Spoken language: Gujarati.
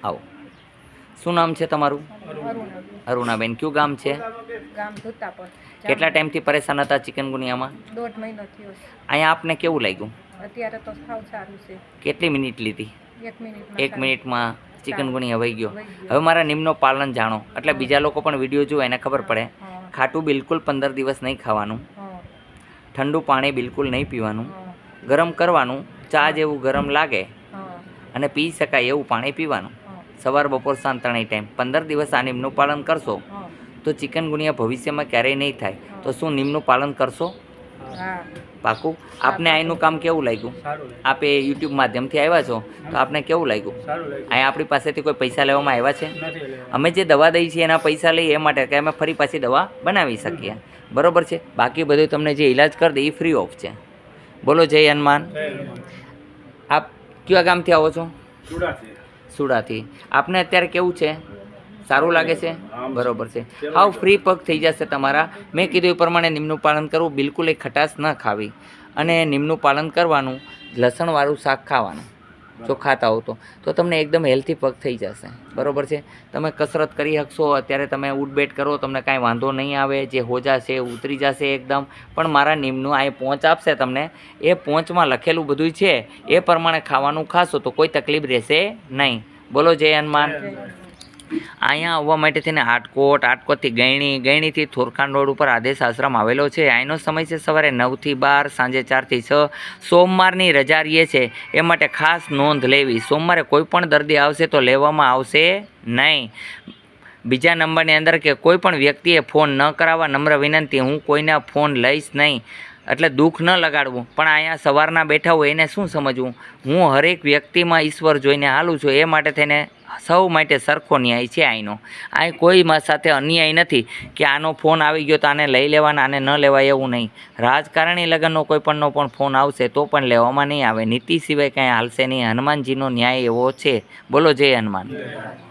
આવો. શું નામ છે તમારું? અરુણાબેન. કયું ગામ છે? ગામ ધોતાપર. કેટલા ટાઈમથી પરેશાન હતા ચિકનગુનિયામાં? 1.5 મહિનો થયો છે. અહીંયા આપને કેવું લાગ્યું? અત્યારે તો સાવ સારું છે. કેટલી મિનિટ લીધી? 1 મિનિટમાં. 1 મિનિટમાં ચિકનગુનિયા વહી ગયો. વહી ગયો. હવે મારા નિયમનો પાલન જાણો, એટલે બીજા લોકો પણ વિડીયો જુએ એને ખબર પડે. હા, ખાટું બિલકુલ 15 દિવસ નહીં ખાવાનું, હા, ઠંડુ પાણી બિલકુલ નહીં પીવાનું, હા, ગરમ કરવાનું, ચા જેવું ગરમ લાગે હા, અને પી શકાય એવું પાણી પીવાનું, હા, સવાર બપોર સાંજ ત્રણેય ટાઈમ. 15 દિવસ આ નિયમનું પાલન કરશો હા, તો ચિકનગુનિયા ભવિષ્યમાં ક્યારેય નહીં થાય. તો શું નિયમનું પાલન કરશો? હા. પાકું? આપને અહીંનું કામ કેવું લાગ્યું? આપે યુટ્યુબ માધ્યમથી આવ્યા છો તો આપને કેવું લાગ્યું? અહીંયા આપણી પાસેથી કોઈ પૈસા લેવામાં આવ્યા છે? અમે જે દવા દઈએ છીએ એના પૈસા લઈએ એ માટે કે અમે ફરી પાછી દવા બનાવી શકીએ, બરોબર છે. બાકી બધું તમને જે ઈલાજ કરી દે એ ફ્રી ઓફ છે. બોલો જય હનુમાન. આપ કયા ગામથી આવો છો? સુડાથી. આપને અત્યારે કેવું છે? સારું લાગે છે? બરોબર છે. હાવ ફ્રી પગ થઈ જશે તમારા. મેં કીધું એ પ્રમાણે નિયમનું પાલન કરવું, બિલકુલ એ ખટાશ ન ખાવી અને નિયમનું પાલન કરવાનું. લસણવાળું શાક ખાવાનું જો ખાતા હો તો તમને એકદમ હેલ્થી પગ થઈ જશે, બરોબર છે. તમે કસરત કરી શકશો. અત્યારે તમે ઉઠબેઠ કરો, તમને કાંઈ વાંધો નહીં આવે. જે હોજા છે ઉતરી જશે એકદમ. પણ મારા નિયમનું આ પહોંચ આપશે તમને, એ પહોંચમાં લખેલું બધું છે એ પ્રમાણે ખાવાનું ખાશો તો કોઈ તકલીફ રહેશે નહીં. બોલો જય હનુમાન. અહીંયા આવવા માટે થઈને આટકોટથી ગયણીથી થોરખાન રોડ ઉપર આદેશ આશ્રમ આવેલો છે. અહીંનો સમય છે સવારે 9 થી 12, સાંજે 4 થી 6. સોમવારની રજા રહીએ છે એ માટે ખાસ નોંધ લેવી. સોમવારે કોઈ પણ દર્દી આવશે તો લેવામાં આવશે નહીં. બીજા નંબરની અંદર કે કોઈ પણ વ્યક્તિએ ફોન ન કરાવવા, નમ્ર વિનંતી. હું કોઈના ફોન લઈશ નહીં, એટલે દુઃખ ન લગાડવું. પણ અહીંયા સવારના બેઠા હોય એને શું સમજવું? હું હરેક વ્યક્તિમાં ઈશ્વર જોઈને હાલું છું. એ માટે થઈને સૌ માટે સરખો ન્યાય છે અહીંનો. અહીં કોઈ સાથે અન્યાય નથી કે આનો ફોન આવી ગયો તો આને લઈ લેવાના, આને ન લેવાય એવું નહીં. રાજકારણી લગ્નનો કોઈ પણનો પણ ફોન આવશે તો પણ લેવામાં નહીં આવે. નીતિ સિવાય કાંઈ હાલશે નહીં. હનુમાનજીનો ન્યાય એવો છે. બોલો જય હનુમાન.